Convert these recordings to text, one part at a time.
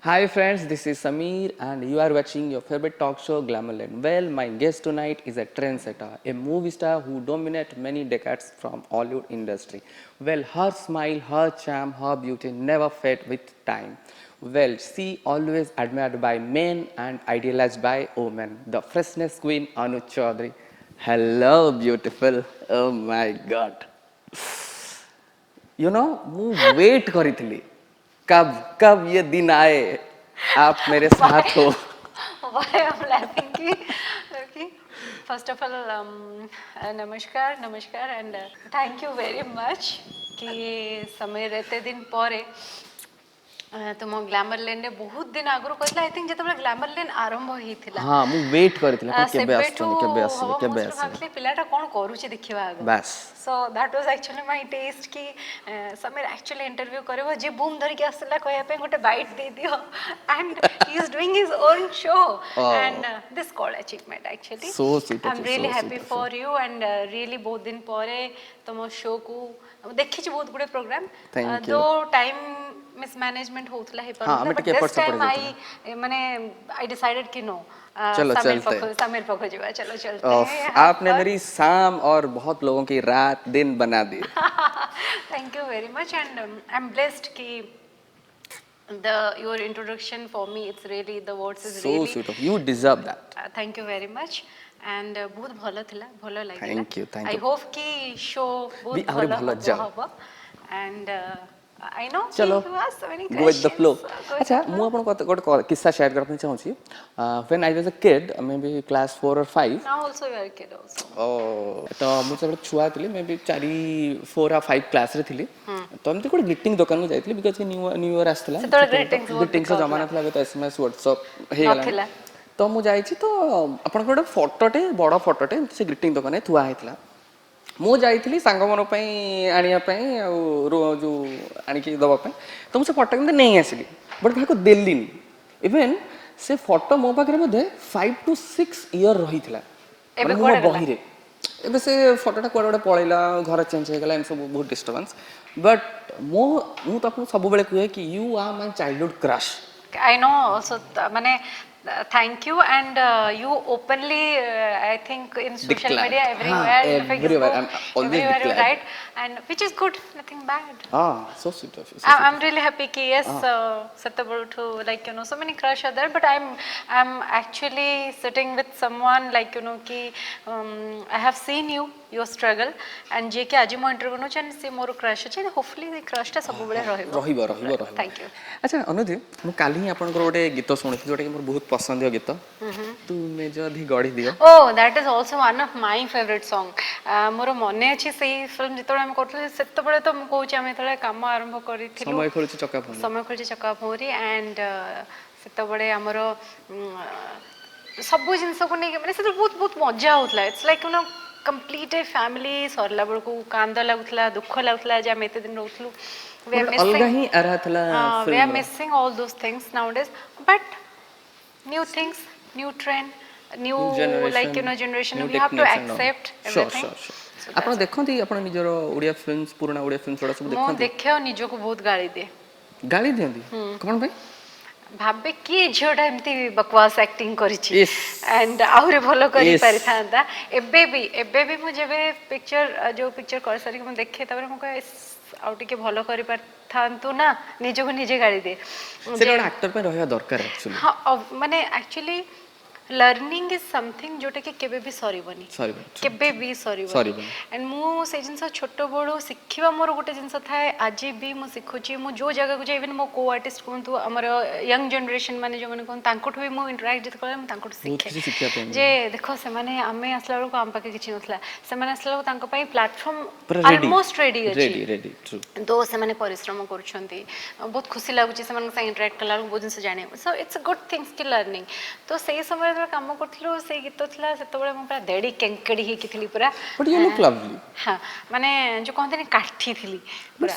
Hi friends, this is Sameer and you are watching your favorite talk show Glamourland. Well, my guest tonight is a trendsetter, a movie star who dominated many decades from Hollywood industry. Well, her smile, her charm, her beauty never fade with time. Well, she always admired by men and idealized by women. The freshness queen Anu Chaudhary. Hello, beautiful. Oh my God. मैं wait करी थी कब कब ये दिन आए आप मेरे साथ हो. Why? Why I'm laughing? Okay. First of all, namaskar, and thank you very much कि समय रहते दिन परे तुम ग्लैमरलैंड रे बहुत दिन आगु कहला आई थिंक जेतबे ग्लैमरलैंड आरंभ होइथिला हाँ मु वेट करथिला आपण केबे सेबेठू आछन केबे आछन हवा केबे मोस्ट आछन भाबले पिलाटा कोन करूची देखिबा आगो बस so that was actually my test कि समीर एक्चुअली इंटरव्यू करबो जे बूम धरि के आसला कहया पे गोटे बाइट दे दियो and he is doing his own show and this called achievement actually so sweet I of am you, really so happy sweet of you. For you and really बहुत दिन परे तुम शो को देखि बहुत गुडे प्रोग्राम Thank दो you. Time mismanagement होतला हे हाँ, हमें बट टिके दिस एफर्ट्स टाइम पड़ आई माने आई डिसाइडेड कि नो चलो चलते. समीर पखो जीवा चलो चलते हैं आपने मेरी शाम और बहुत लोगों की रात दिन बना दी. Thank you very much and I am blessed कि the your introduction for me it's really the words is So really sweet of you. You deserve that. thank you very much and बहुत भलो थिला भलो लागिला Thank you, thank I you. hope कि show भी बहुत आहुरी भलो भलो जाओ. हबो and I know चलो you ask so many go with the flow. questions go with अच्छा the flow. ମୁଁ ଆପଣଙ୍କୁ ଗୋଟେ କିସ୍ସା ସେୟାର କରିବା ପାଇଁ ଚାହୁଁଛି. When I was a kid, maybe class 4 or 5. Now also you are a kid also. ତ ମୁଁ ଯେତେବେଳେ ଛୁଆ ଥିଲି ମେ ବି 4 or 5 କ୍ଲାସରେ ଥିଲି ତ ଏମିତି ଗୋଟେ ଗ୍ରିଟିଂ ଦୋକାନକୁ ଯାଇଥିଲି ବିକଜ ନ୍ୟୁ ଇୟର ଆସିଥିଲା ସେତେବେଳେ greetings ବହୁତ ଗ୍ରିଟିଂସର ବିକା ଜମାନା ଥିଲା ଏବେ ତ SMS WhatsApp ହେଇଗଲାଣି ନଥିଲା ତ ମୁଁ ଯାଇଛି ତ ଆପଣଙ୍କର ଗୋଟେ ଫଟୋଟେ ବଡ଼ ଫଟୋଟେ ଏମିତି ସେ ଗ୍ରିଟିଂ ଦୋକାନରେ ଥୁଆ ହେଇଥିଲା ମୁଁ ଯାଇଥିଲି ସାଙ୍ଗମାନଙ୍କ ପାଇଁ ଆଣିବା ପାଇଁ ଆଉ ଯେଉଁ ଆଣିକି ଦେବା ପାଇଁ ତ ମୁଁ ସେ ଫଟୋ କେମିତି ନେଇ ଆସିଲି ବଟ୍ କାହାକୁ ଦେଲିନି ଇଭେନ୍ ସେ ଫଟୋ ମୋ ପାଖରେ ବୋଧେ 5 to 6 ଇୟର ରହିଥିଲା ଏବେ ମାନେ ମୋ କୁଆଡେ ଗଲା ବହିରେ ଏବେ ସେ ଫଟୋଟା କୁଆଡ଼େ ଗୋଟେ ପଳେଇଲା ଘର ଚେଞ୍ଜ ହେଇଗଲା ଏମିତି ସବୁ ବହୁତ ଡିଷ୍ଟର୍ବାନ୍ସ ବଟ୍ ମୁଁ ତ ଆପଣଙ୍କୁ ସବୁବେଳେ କୁହେ କି you are my childhood crush I know also mane thank you and you openly I think in social declared media everywhere in everywhere Facebook I'm always everywhere you declared write and which is good nothing bad so sweet of you so sweet I'm really happy ki yes Satyabal to like you know so many crush are there but I'm actually sitting with someone like you know ki I have seen your struggle and je ki aji mo interview no chan se moro crush ache hopefully the crush ta sabu bele rahibo thank you अच्छा अनुदि ମୁଁ କାଲି ହିଁ ଆପଣଙ୍କର ଗୋଟେ ଗୀତ ଶୁଣିଥିଲି ଯୋଉଟା କି ମୋର ବହୁତ ପସନ୍ଦୀୟ ଗୀତ ତୁମେ ଯଦି ଗଢ଼ି ଦିଅ oh that is also one of my favorite song ମୋର ମନେ ଅଛି ସେଇ ଫିଲ୍ମ ଯେତେବେଳେ ଆମେ କରୁଥିଲେ ସେତେବେଳେ ତ ମୁଁ କହୁଛି ଆମେ ଯେତେବେଳେ କାମ ଆରମ୍ଭ କରିଥିଲୁ ସମୟ ଖୋଲିଛି ଚକା ଭଉଁରୀ and ସେତେବେଳେ ଆମର ସବୁ ଜିନିଷକୁ ନେଇକି ମାନେ ସେତେବେଳେ ବହୁତ ବହୁତ ମଜା ହଉଥିଲା it's like you know complete a family ସରିଲା ବେଳକୁ କାନ୍ଦ ଲାଗୁଥିଲା ଦୁଃଖ ଲାଗୁଥିଲା ଯେ ଆମେ ଏତେ ଦିନ ରହୁଥିଲୁ we are missing all those things nowadays but new things new trend new like you know generation we have to accept everything ଆପଣ ଦେଖନ୍ତି ଆପଣ ନିଜର ଓଡ଼ିଆ ଫିଲ୍ମସ୍ ପୁରୁଣା ଓଡ଼ିଆ ଫିଲ୍ମସ୍ ଗୁଡ଼ା ସବୁ ମୁଁ ଦେଖନ୍ତି ଦେଖେ ନିଜକୁ ବହୁତ ଗାଳି ଦିଏ ଗାଳି ଦିଅନ୍ତି କ'ଣ ପାଇଁ ଭାବେ କିଏ ଝିଅଟା ଏମିତି ବକୱାସ ଆକ୍ଟିଂ କରିଛି ଆଣ୍ଡ ଆହୁରି ଭଲ କରିପାରିଥାନ୍ତା ଏବେ ବି ମୁଁ ଯେବେ ଯୋଉ ପିକ୍ଚର କରିସାରିକି ମୁଁ ଦେଖେ ତାପରେ ମୁଁ କହେ ଆଉ ଟିକେ ଭଲ କରିପାରିଥାନ୍ତୁ ନା ନିଜକୁ ନିଜେ ଗାଳି ଦିଏ ସେଟା ଗୋଟେ ଆକ୍ଟର ପାଇଁ ରହିବା ଦରକାର ଆକ୍ଚୁଆଲି ହଁ ମାନେ ଆକ୍ଚୁଆଲି ଲର୍ଣ୍ଣିଂ ଇଜ୍ ସମଥିଙ୍ଗ ଯୋଉଟା କି କେବେ ବି ସରିବନି କେବେ ବି ସରିବନି ଆଣ୍ଡ ମୁଁ ସେଇ ଜିନିଷ ଛୋଟବେଳୁ ଶିଖିବା ମୋର ଗୋଟେ ଜିନିଷ ଥାଏ ଆଜି ବି ମୁଁ ଶିଖୁଛି ମୁଁ ଯୋଉ ଜାଗାକୁ ଯାଇ ଇଭେନ୍ ମୋ କୋ ଆର୍ଟିଷ୍ଟ କୁହନ୍ତୁ ଆମର ୟଙ୍ଗ ଜେନେରେସନ ମାନେ ଯୋଉମାନେ କୁହନ୍ତୁ ତାଙ୍କଠୁ ବି ମୁଁ ଇଣ୍ଟରାକ୍ଟ ଯେତେ କରେ ମୁଁ ତାଙ୍କଠୁ ଶିଖେ ଯେ ଦେଖ ସେମାନେ ଆମେ ଆସିଲା ବେଳକୁ ଆମ ପାଖେ କିଛି ନଥିଲା ସେମାନେ ଆସିଲା ବେଳକୁ ତାଙ୍କ ପାଇଁ ପ୍ଲାଟଫର୍ମ ଅଲମୋଷ୍ଟ ରେଡି ଅଛି ତ ସେମାନେ ପରିଶ୍ରମ କରୁଛନ୍ତି ବହୁତ ଖୁସି ଲାଗୁଛି ସେମାନଙ୍କ ସାଙ୍ଗେ ଇଣ୍ଟରାକ୍ଟ କଲା ବେଳକୁ ବହୁତ ଜିନିଷ ଜାଣିବାକୁ so it's a good things କି ଲର୍ଣ୍ଣିଂ ତ ସେଇ ସମୟରେ କାମ କରୁଥିଲୁ ସେଇ ଗୀତ ଥିଲା ସେତେବେଳେ ମୁଁ ପୁରା ଦେଡ଼ି କେଙ୍କେଡ଼ି ହେଇକି ଥିଲି ପୁରା ହଁ ମାନେ ଯୋଉ କହନ୍ତିନି କାଠି ଥିଲି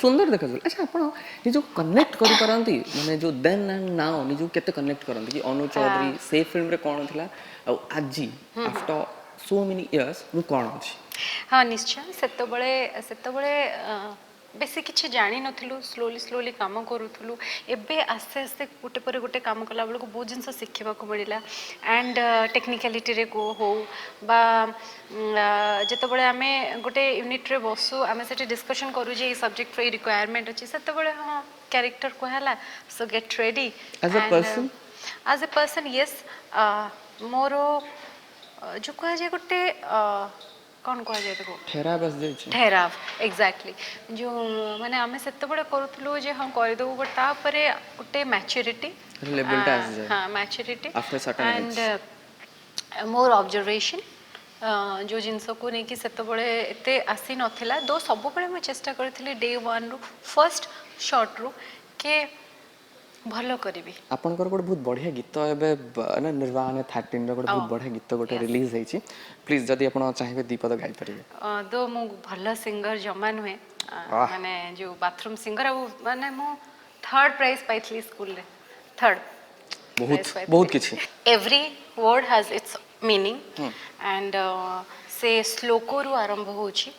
ସୁନ୍ଦର ଦେଖାଯାଉ ଆଚ୍ଛା ଆପଣ ନିଜକୁ କନେକ୍ଟ କରିପାରନ୍ତି ମାନେ ଯୋଉ ଦେନ୍ ଆଣ୍ଡ ନାଓ ନିଜକୁ କେତେ କନେକ୍ଟ କରନ୍ତି କି ଅନୁ ଚୌଧୁରୀ ସେ ଫିଲ୍ମରେ କ'ଣ ଥିଲା ଆଉ ଆଜି ଆଫ୍ଟର ସୋ ମେନି ଇୟର୍ସ ମୁଁ କ'ଣ ଅଛି ହଁ ନିଶ୍ଚୟ ସେତେବେଳେ बेसी किसी जानी नथिलु स्लोली स्लोली काम करूथुलु एबे आस्ते आस्ते गोटे पर गोटे काम कला बेलू बहुत जिन शिखा मिलला एंड टेक्निकालिटी रे को हो बा जितेबाला आम गोटे यूनिट रे बसु आम से डिस्कशन करूँ ये सब्जेक्ट रे रिक्वायरमेंट अच्छी से हाँ कैरेक्टर कहला so get ready as a person yes मोर जो कह जाए गोटे कौन कह जाए देखो ठहराव एक्जाक्टली जो माने आमे सेते बड़े करूथलो जे हम कर देबो बट तापर गोटे मैच्योरिटी लेवलटा हां maturity after certain and more observation जो जिनस को नहीं कि सेते बड़े एते आसी नथिला दो सब बड़े मैं चेष्टा करथिली डे 1 रु फर्स्ट शॉट रु के भलो करिवि आपनकर गोटे बहुत बढ़िया गीत एबे ना निर्वाण 13 रो गोटे बहुत बढ़िया गीत गोटे रिलीज हेछि प्लीज जदी आपण चाहिबे दीपद गाई परिबे दो मु भलो सिंगर जमा नुहे माने जो बाथरूम सिंगर माने मु थर्ड प्राइज पाइथली स्कूल रे थर्ड बहुत किछि every word has its meaning and से श्लोको रु आरंभ होछि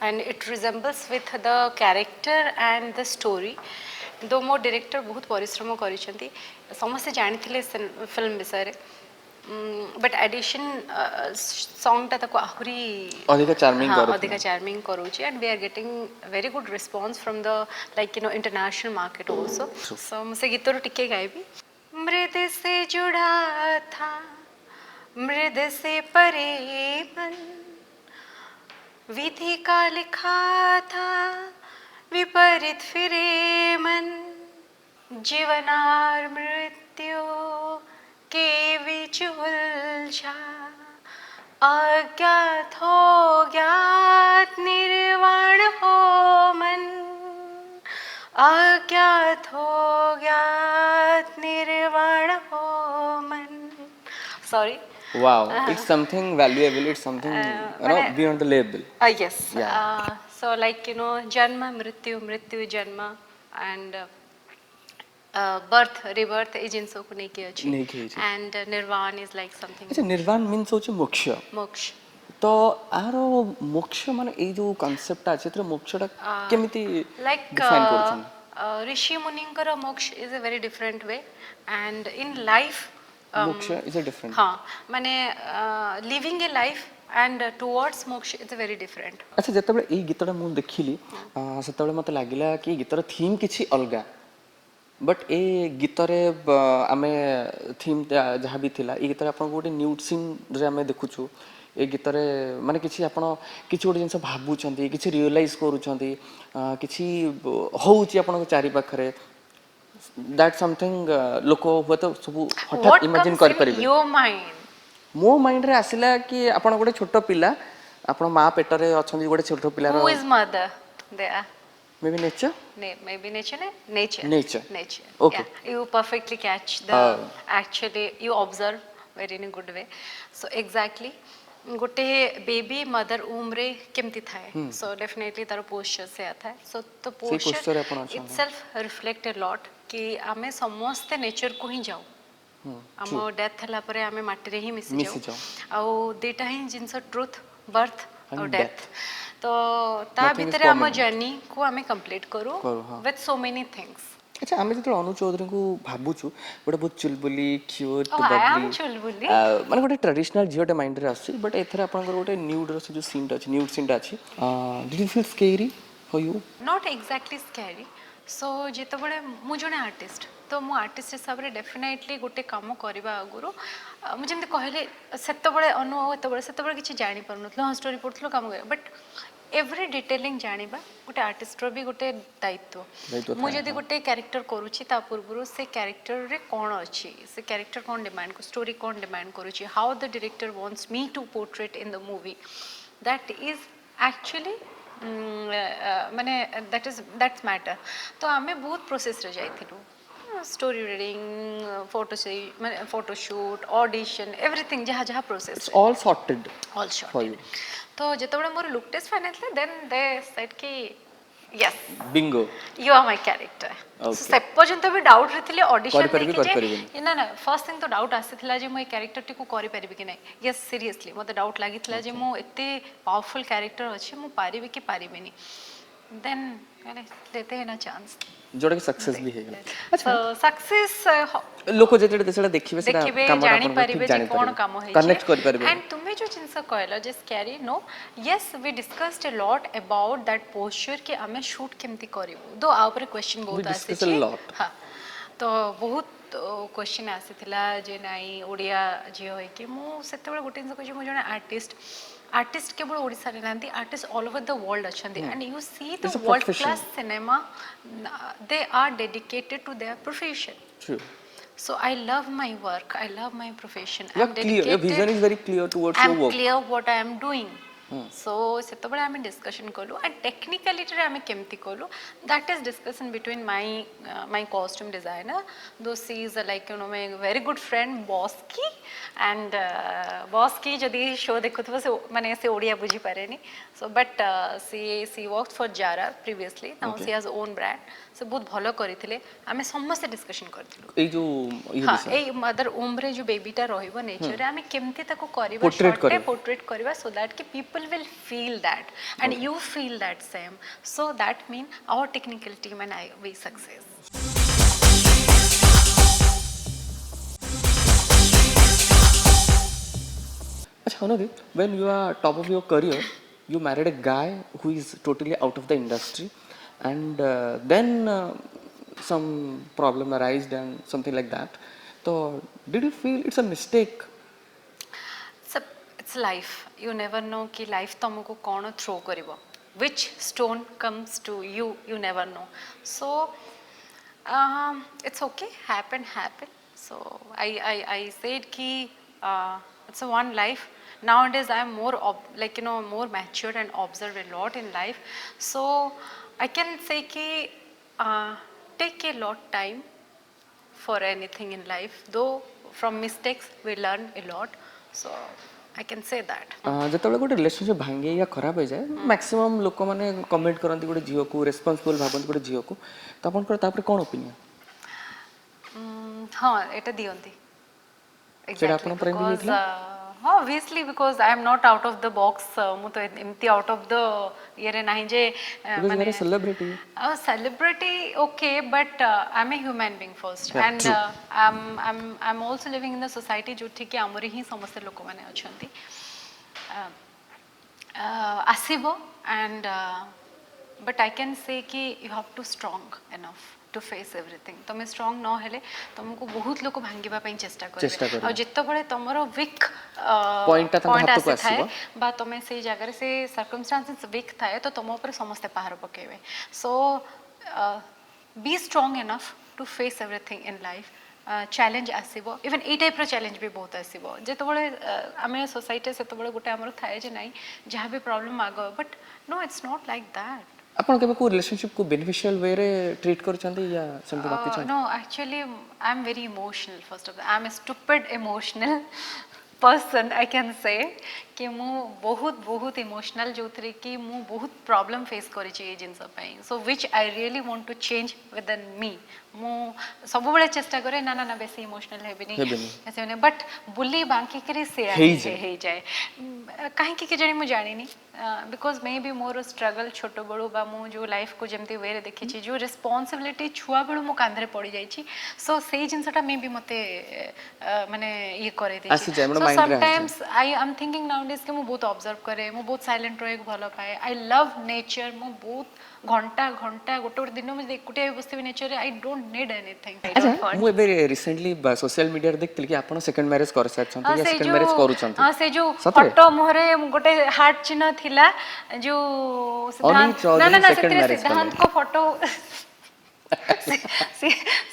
and it resembles with the character and the story दो मो डायरेक्टर बहुत परिश्रम करिसेंती समस्त जानिथिले फिल्म विषय रे बट एडिशन सॉन्ग ता तको आहुरी अधिक चार्मिंग करूची and we are getting very good response from the like you know international market also so मुसे गीत रो टिके गाइबी मृद से जुड़ा था मृद से परे मन विधि का लिखा था विपरीत फिरे मन जीवनार मृत्यु के बीच उलझा अज्ञात हो ज्ञात निर्वाण हो मन अज्ञात हो ज्ञात निर्वाण हो मन sorry wow it's something valuable it's something beyond the label yes so like you know janma mrityu mrityu janma and birth rebirth ए जिनसो को नहीं किया अछि and nirvana is like something अच्छा निर्वाण मींस होचे मोक्ष मोक्ष तो आरो मोक्ष माने ए जो कांसेप्ट अछि त मोक्षटा केमिति like डिफाइन करछन ऋषि मुनिंकर मोक्ष is a very different way and in life मोक्ष इज अ डिफरेंट हाँ माने living A life and towards मोक्ष इज वेरी डिफरेंट अच्छा जतबे ई गीतटा मु देखिली सेतबे मते लागिला कि गीतर थीम किछि अलगा बट ए गीतरे आमे थीम जहाँ भी थिला ए गीतरे आपन गोटे न्यूड सीन रे आमे देखुछु ए गीतरे माने किछि आपन किछि गोटे जिंस भाबुचंती किछि रियलाइज करूचंती किछि होउची आपन चारि पाखरे दैट समथिंग लोको होतो सब हठात इमेजिन कर परिबे योर माइंड मो माइंड रे आसिला कि आपन गोटे छोटो पिला आपन मां पेट रे अछंती गोटे छोटो पिला who is mother they are maybe nature maybe nature okay you perfectly catch the actually you observe very in a good way so exactly गोटे बेबी मदर उम्रे केमती थाए सो डेफिनेटली तार पोस्चर से आता है सो तो posture itself reflect a lot कि आमे समस्त नेचर को ही जाऊ आम डेथ हला परे आमे माटी रे ही मिसी जाऊ आ देटा ही जिंस ट्रुथ बर्थ और डेथ तो ता भीतर हम जर्नी को हमें कंप्लीट करू विथ सो मेनी थिंग्स अच्छा आमे जतो अनु चौधरी को भाबुछु गोटे बहुत चुलबुली क्यूट बबली माने गोटे ट्रेडिशनल जियोटे माइंड रे आसी बट एथर आपन गोटे न्यूड रो जो सीन अछि न्यूड सीन अछि did you feel scary for you not exactly scary so जेतो बडे मु जने आर्टिस्ट तो मु आर्टिस्ट हिसाब रे डेफिनेटली गोटे काम करबा आगुरो मु जेमते कहले सेतो बडे अनुभव सेतो बडे किछि जानि परनथलो हाँ स्टोरी पढथलो काम करे बट एवरी डिटेलिंग जानिबा गोटे आर्टिस्ट रो भी गोटे दायित्व मु जदी गोटे कैरेक्टर करूची ता पूर्वरु से कैरेक्टर रे कोन अछि से कैरेक्टर कोन डिमांड को स्टोरी कोन डिमांड करूची how the director wants me to portrait in the movie that is actually माने दैट्स मैटर तो आमे बहुत प्रोसेस रे जाइथिलु story reading photoshoot audition everything जहाँ जहाँ process all sorted for you तो जेतबे मोर look test final then they said कि yes bingo you are my character से पर्यंत भी डाउट रहितले ऑडिशन देखि ना ना फर्स्ट थिंग तो डाउट आसीथिला जे मो कैरेक्टर टी को करि परिबि कि नै यस सीरियसली मते डाउट लागिथिला जे मो एते पावरफुल कैरेक्टर अछि मो पारिबि कि पारिबिनी देन लेते हैं ना चांस जोटा कि सक्सेस भी है सो सक्सेस लोक जेते देशला देखिबे सेटा देखिबे काम जानी परिबे जे कोन काम होई कनेक्ट कर परिबे एंड तुम्हें जो जिंस कहलो जे scary no yes we discussed a lot about that posture कि हमें शूट केमती करिवो दो आ ऊपर क्वेश्चन बहुत आसी discuss a lot. हां तो बहुत क्वेश्चन आसीथिला जे नाई ओडिया जे होय कि मु सेतेबेले गोटे जिंस कहै मु जने आर्टिस्ट केवल ओडिसा रे नांती artist all over the world अछंती and you see the It's a world profession. Class cinema they are dedicated to their profession True. So I love my work. I love my profession. You are I'm clear. Your vision dedicated. is very clear towards I'm your work. clear what I am doing. So सेतबेले आमे discussion करू and technicality रे आमे केमती करू that is discussion between my costume designer दो she is like you know my very good friend boss की एंड बॉस की जदी शो देखुथबो से माने से ओडिया बुझी पारेनी so but she worked for Zara previously now she has own brand से बहुत भलो करिथिले आमे समस्त डिस्कशन करथिलु ए जो हाँ ए मदर ओम रे जो बेबीटा रहइबो नेचर रे आमे केमती ताको करिबा Portrait शॉर्ट पोर्ट्रेट करिबा सो दैट कि people will feel that and you feel that same so that mean our technical team and I we success. Acha Anudit, when you are top of your career, you married a guy who is totally out of the industry, and then some problem arised and something like that. So, did you feel it's a mistake? It's life. You never know कि life तुमको कौन throw करिबो. Which stone comes to you, you never know. So it's okay. Happen. So I said कि it's a one life. Nowadays I am more like you know more matured and observe a lot in life. So I can say कि take a lot time for anything in life. Though from mistakes we learn a lot. So I can say that. ଯେତେବେଳେ ଗୋଟେ ରିଲେସନशिପ୍ ଭାଙ୍ଗେ या ଖରାପ ହେଇଯାଏ maximum ଲୋକମାନେ comment କରନ୍ତି ଗୋଟେ ଝିଅକୁ ରେସ୍ପନ୍ସିବଲ୍ ଭାବନ୍ତି ଗୋଟେ ଝିଅକୁ ତ ଆପଣଙ୍କର ତାପରେ କ'ଣ ଓପିନିଅନ୍? ହଁ ଏଟା ଦିଅନ୍ତି ସେଇଟା ଆପଣଙ୍କ ପାଇଁ ବି ହେଇଥିଲା? ହଁ obviously because I am not out of the box ମୁଁ ତ ଏମିତି out of the ଇଏରେ ନାହିଁ ଯେ ମାନେ celebrity celebrity okay but I'm a human being first Yeah, and I'm also living in the society ଯୋଉଠି କି ଆମର ହିଁ ସମସ୍ତେ ଲୋକମାନେ ଅଛନ୍ତି ଆସିବ and but I can say कि you have to strong enough to face everything तमे strong न हेले तुमको बहुत लोक भांगिबा पई चेष्टा करबे और जेतबेले तमरो वीक पॉइंट आसी थाए बा तमे से जगह से सर्कमस्टेंसेस वीक थाए तो तुम ऊपर समस्त पहाड़ पकेबे so be strong enough to face everything in life challenge आसीबो इवन ए टाइप रो चैलेंज भी बहुत आसीबो जेतबेले आमे सोसाइटी सेतबेले गोटे हमर थाए जे नाही जहां भी प्रॉब्लम आगो but no it's not like that ଆପଣ କେବେ କୋଉ ରିଲେସନशिप को बेनिफिशियल वे रे ट्रीट करछंती या समथि बाकी छ no actually I am very emotional first of I am a stupid emotional person I can say कि मु बहुत इमोशनल जो थरे कि मु बहुत प्रॉब्लम फेस करी छी जिंस पई so which I really want to change within me मु सब बेले चेष्टा करे ना ना ना बेसी इमोशनल हेबिनी ऐसे ने बट बुली बांकी करे से हे जाए काहे कि जणी मु जानी नी because maybe more struggle छोट बड़ो बा मु जो लाइफ को जेमती वे रे देखि छी जो रिस्पांसिबिलिटी छुआ बड़ो मु कांधरे पड़ी जाई छी सो सेही जिंसटा मे बी मते माने ये करे दे छी so sometimes I am thinking nowadays के मु बहुत ऑब्जर्व करे मु बहुत साइलेंट रहे भलो पाए आई लव नेचर मु बहुत घंटा घंटा गोटे दिन में एकुटिया बसबी nature I don't need anything मु एबे रिसेंटली सोशल मीडिया रे देखतिल कि आपण सेकंड मैरिज कर सारछंती या सेकंड मैरिज करूछंती हां से जो फोटो मोहरे गोटे हार्ट चिन्ह थिला जो सिद्धांत ना ना ना सिद्धांत को फोटो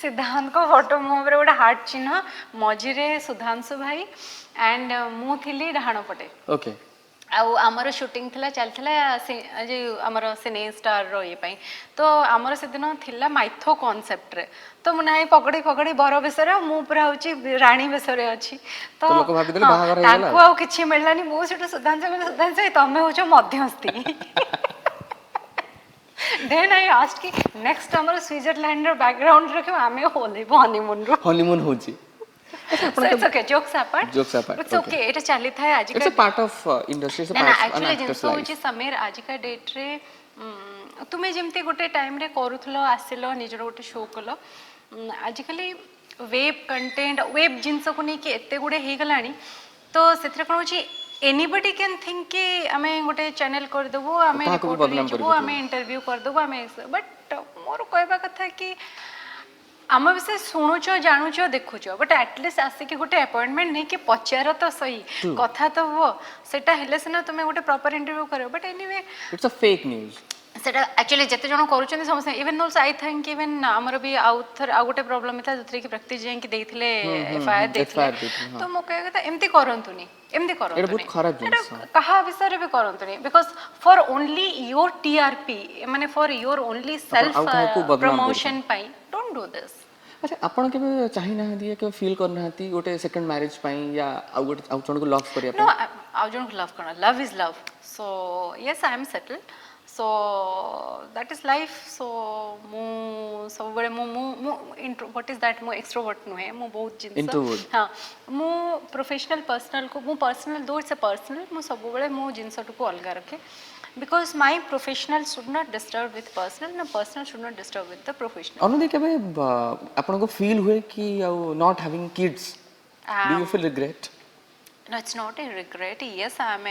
सिद्धांत को फोटो मोहरे गोटे हार्ट चिन्ह मझिरे सुधांशु भाई एंड मु थिली डाहाण पटे ओके आउ आमर शूटिंग थिला चलथिला जे आमर सिने स्टार रो ये पई तो आमर से दिन थिला माइथो कांसेप्ट रे तो मुनाई पकड़ी बर बेसरे मु पूरा होची रानी बेसरे अछि तो लोक भाबी देले बाहागर हे गेला ताको आ किछि मिललानी मु सेटा सुधांश तमे होचो मध्यस्थी देन आई आस्क्ड कि नेक्स्ट हमर स्विट्जरलैंड रो बैकग्राउंड रखे आमे होले हनीमून होची So it's okay, jokes apart. It's okay. It चली था आज It's a part of industry. It's a part of an actor's life. Sameer आज का डेट रे तुमे जमती गोटे टाइम रे करूथलो आसिलो निजर गोटे शो कलो आजिकली वेब कंटेंट वेब जिनस को नहीं एते गुड़े हो गलानी तो से कौन हो एनीबडी कैन थिंक कि आम गोटे चैनल करदेबू आम आम इंटरव्यू करदेबू आम बट मोर कहवा कथा कि आम विषय शुणुच जानूच देखुच बट एटलिस्ट आसिक गोटे अपॉइंटमेंट नहीं कि पचार तो सही कथा तो वो सेटा हेले सिना तुम गोटे प्रॉपर इंटरव्यू कर but anyway it's a fake news सेटा एक्चुअली जिते जन करूछन समस्या even also I think even हमर भी आउ गोटे प्रॉब्लम था जोथरे कि प्रैक्टिस जाय कि देथिले एफआईआर देथिले तो मो कहे था एमती करंतुनी एमती करंतुनी बहुत खराब जिंस कहा विषय भी करंतुनी because for only your TRP माने for your only self promotion पाई डोंट डू दिस अच्छा आपण के चाहि ना दिए के फील करना हती गोटे सेकंड मैरिज पाई या आउ गोटे आउ जण को लव करिया नो आउ जण को लव करना love is love so yes I am settled so that is life so मु सब बड़े मु इंट्रो व्हाट इज दैट मु एक्सट्रोवर्ट नुहे मु बहुत जिंस हां मु प्रोफेशनल पर्सनल को मु पर्सनल दो इट्स अ पर्सनल मु सब बड़े मु जिंस को अलग रखे because my professional should not disturb with personal no personal should not disturb with the professional अनुदे केबे आपण को फील हुए कि not having kids do you feel regret no it's not a regret yes I'm a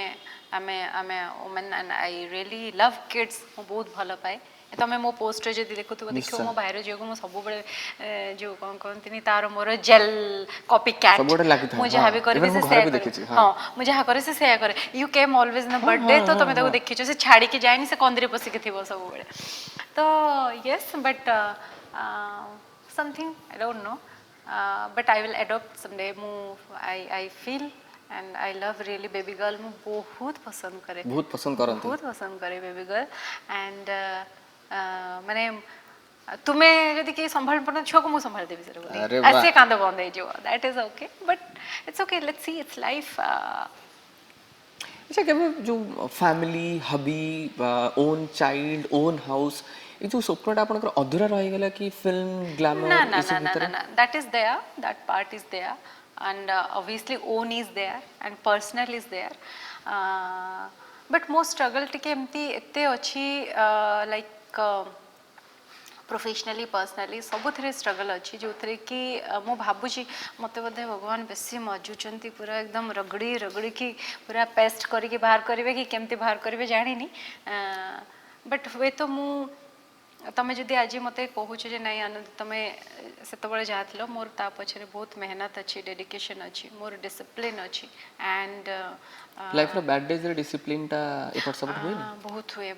woman and I really love kids मु बहुत भलो पाए तमे मो पोस्ट रे जदी देखुथबो देखियो मो भाइर जेगो मो सब बळे जो कोन कोनतिनी तार मोर जेल कॉपी कैट मु जहा भी करबे से शेयर करे हां मु जहा करे से शेयर करे you came always in birthday तो तमे ताको देखियो से छाड़ी के जायनी से कंदरे पसी के थिबो सब बळे तो yes but something I don't know but I will adopt someday मु I feel and I love really baby girl मु बहुत पसंद करे बहुत पसंद करे baby girl and माने तुम्हें यदि कि संभाल पड़ना छो को मु संभाल देबी सर ऐसे कांद बंद है जो that is okay but it's okay let's see it's life अच्छा केबे जो फैमिली हबी ओन चाइल्ड ओन हाउस ये जो सपनाटा आपन अधूरा रह गेला कि फिल्म ग्लैमर इस भीतर ना that is there that part is there and obviously own is there and personal is there but most struggle टिके एमती एते अछि like प्रोफेशनली पर्सनली सबुथिरे स्ट्रगल अच्छी जो थे कि मु भावुची मत बोधे भगवान बेसी मजुचंती पूरा एकदम रगड़ी रगड़ी की पूरा पेस्ट करके बाहर करेंगे कि केमती बाहर करेंगे जानी बट हुए तो मु तमें जदि आज मत कहूच नहीं आनंद तुम्हें से जाथिल मोर ता पछरे बहुत मेहनत अच्छी डेडिकेशन अच्छी मोर डिसिप्लिन अच्छी एंड लाइफ रो बैड डेज रे डिसिप्लिन ता एफर्ट सब हुए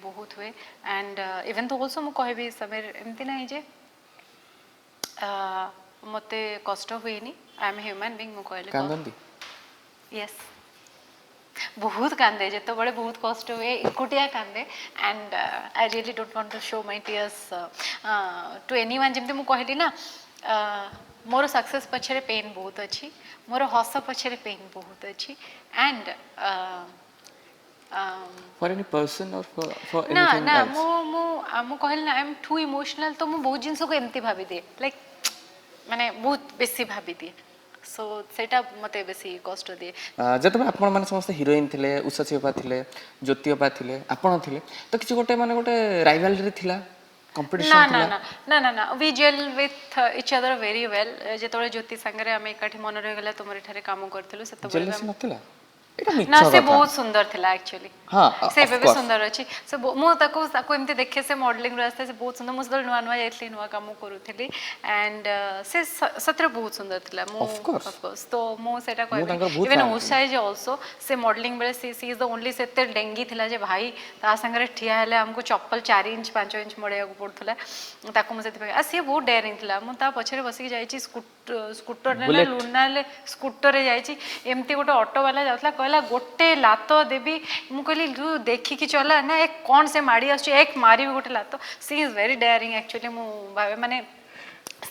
बहुत हुए एंड इवन तो आल्सो मु कहबी समय एमती नहीं जे मते कष्ट हुएनी आई एम ह्यूमन बीइंग मु कहले कांदंदी यस बहुत कांदे जिते बड़े बहुत कष्ट हुए एकुटिया कांदे and I really don't want to show my tears to anyone जेमते मु कहली ना मोर सक्सेस पछरे पेन बहुत अच्छी मोर हस पछरे पेन बहुत अच्छी एंड फॉर एनी पर्सन और फॉर ना एनीथिंग ना मु कहली ना आई एम टू इमोशनल तो मु बहुत जिंस को एमती भाबी दे लाइक माने बहुत बेसी भाबी दे सो सेटा मते बेसी कष्ट दिए जतबे आपण माने समस्त हीरोइन थिले उषा अपा थिले ज्योति अपा थिले आपण थिले तो किछि गोटे माने गोटे राइवलरी थिला कंपटीशन थिला ना ना ना ना we gel with each other very well जेतोळे ज्योति संगरे हम एकाठी मन रह गेला तुमरे ठारे काम करथिलु सेतबे जेलस नथिला ना से बहुत सुंदर थिला एक्चुअली हां से बेबी सुंदर अछि से मो ताको एमती देखे से मॉडलिंग रास्ते से बहुत सुंदर मुसदल नुआ नुआ जाइतली नुआ काम करूथिली एंड से सत्र बहुत सुंदर थिला मो ऑफ कोर्स तो मो सेटा कहबे even Usha is also say modelling बेले सी इज द ओनली सेते डेंगी थिला जे भाई ता संगरे ठिया हेले हमको चप्पल 4 इंच 5 इंच मड़िया को पड़थला ताको मो सेते आ से बहुत डेयरिंग थिला मो ता पछरे बसी जाईची स्कूटर ने लुना ले स्कूटर रे जाईची एमती गोटे ऑटो वाला जाउतला कहला गोटे लात देवी मु कहली तू देखी कि चला ना एक कौन से माड़ी आछ एक मारी गोटे लात सी इज वेरी डेयरिंग एक्चुअली मु भावे माने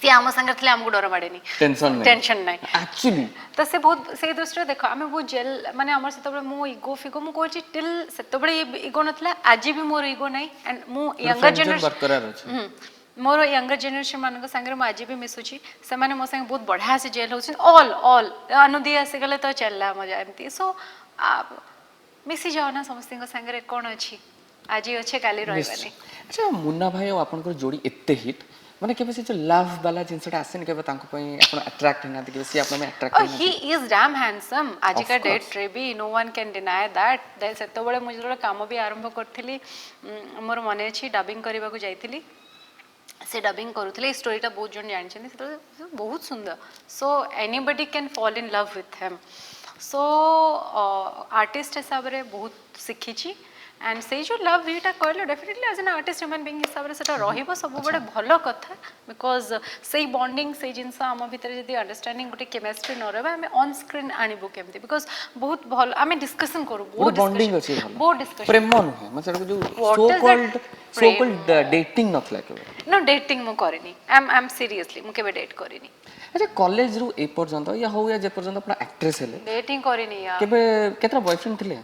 सी आम संगे थले हमको डर माडेनी टेंशन नहीं एक्चुअली तो से बहुत से दृष्टि देखो आम बहुत जेल माने हमर सेतबे मो ईगो फिगो मु कहछि टिल सेतबे ईगो नथला आज भी मोर ईगो नहीं एंड मु यंगर जनरेशन मोर यंगर जनरेशन मान संगे मुझे आज भी मिसुची से माने मो संगे बहुत बढ़िया से जेल होछि ऑल अनुदी आसी गले तो चलला मजा एमती सो मिसी जाओ ना समस्त संगे कौन अच्छी आज अच्छे काली रहबानी अच्छा मुन्ना भाई और आपन जोड़ी एते हिट माने केबे से जो लव वाला जिनसटा आसेन केबे तांको पई आपण अट्रैक्ट ना केबे से आपण में attract Oh, he is damn handsome. आज Of का course. डेट रे भी no one can deny that. सेतो बळे मुझे जेतले काम भी आरंभ करथिली मोर मने अछि डबिंग करबा को जाईथिली से डबिंग करूथिले स्टोरीटा बहुत जन जानि छथि बहुत सुंदर so anybody can fall in love with him so artist हिसाब रे बहुत सिखिची एंड से जो लव ईटा कहलो definitely as an artist human being हिसाब रे सेटा रहिबो सब बडे भलो कथा बिकॉज से बॉन्डिंग से जिनसा आम भीतर जदी अंडरस्टैंडिंग गोटे केमिस्ट्री न रहबा हमें ऑन स्क्रीन आनिबो केमती बिकॉज बहुत भलो हमें डिस्कशन करू बहुत बॉन्डिंग अछि भलो बहुत डिस्कशन प्रेम नुहे मतलब जो What so is called that dating नथला केबे नो डेटिंग मु करिनी आई एम सीरियसली मु केबे डेट करिनी अच्छा कॉलेज रु ए पर्यंत या हो या जे पर्यंत आपण एक्ट्रेस हेले डेटिंग करिनी यार केबे केतरा बॉयफ्रेंड थिले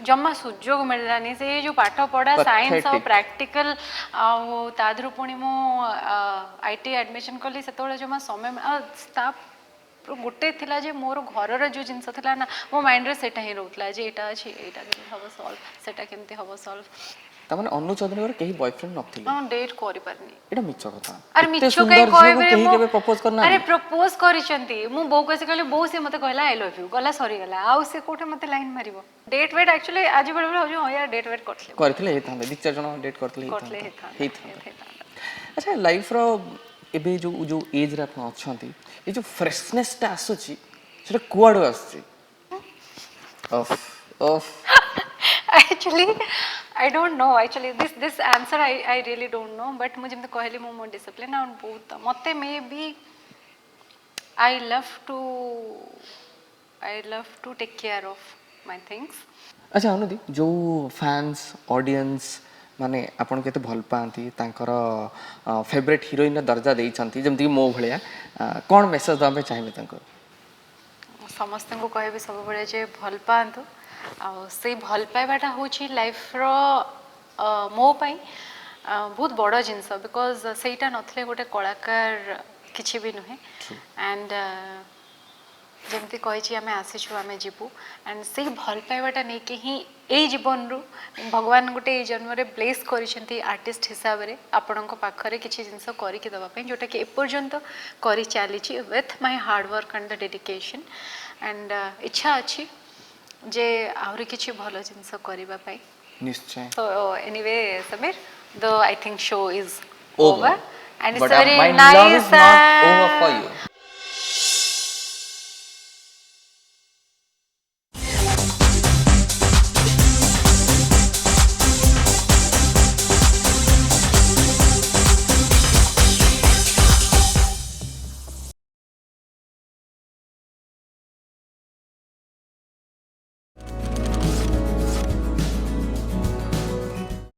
जम्मा सुजोग मिललानी से जो पाठ पढ़ा साइंस और Pathetic. प्रैक्टिकल ताधरु पुणी मु आईटी एडमिशन कली सेतोले जम्मा समय गोटे थिला जे मोर घरर जो जिंस थिला ना मो माइंड रे सेटा ही रहउतला जे एटा अछि एटा केमति हबो सॉल्व सेटा केमति हबो सॉल्व तमने अनु चौधरी केही बॉयफ्रेंड नथिले हम डेट करि परनी एटा मिछ कथा अरे एते मिछ सुंदर कई झियो कहबे केही केबे प्रपोज करना अरे प्रपोज करिसंती मु बो कसे कहले बो से मते कहला आई लव यू गला सॉरी गला आउ से कोठे मते लाइन मारिबो डेट वेट एक्चुअली आज बडे बडे हो यार डेट वेट करथले करथिले हेतांदे दि चार जण डेट करथिले करथले हेतांदे अच्छा लाइफ रो एबे जो एज रे आपण अछंती ए जो फ्रेशनेस ता आसुची सेटा कुआडो आसची of of actually I don't know actually this answer I really don't know but मुझे मतलब कहली मो मोर डिसिप्लिन और बहुत मते may be I love to take care of my things अच्छा अनुदी जो फैंस ऑडियंस माने आपण केते भल पांती तांकर फेवरेट हीरोइन दर्जा देई छंती जेमति मो भलिया कोन मेसेज दबे चाहिबे तांको समस्त को कहबे सब बळे जे भल पांतु आ से भल पाइबाटा होची लाइफ रो मो पई बहुत बड़ जिंस बिकॉज सेटा नथले गोटे कलाकार किछि भी नुहे एंड जेमती कहि आमे आसीछु आमे जीवु एंड से भल पाइबाटा नै के ही ए जीवन रु भगवान गोटे ए जन्म रे ब्लेस करिसेंती आर्टिस्ट हिसाब रे आपन को पाखरे किछि जिंस करि के दबा पे जोटा कि ए पर्यंत करि चाली छि with my hard work and the dedication and इच्छा अछि जे आउरी किछि भलो जिंस करिबा पाई निश्चय so anyway Samir though I think show is over and but it's very my nice love is not over for you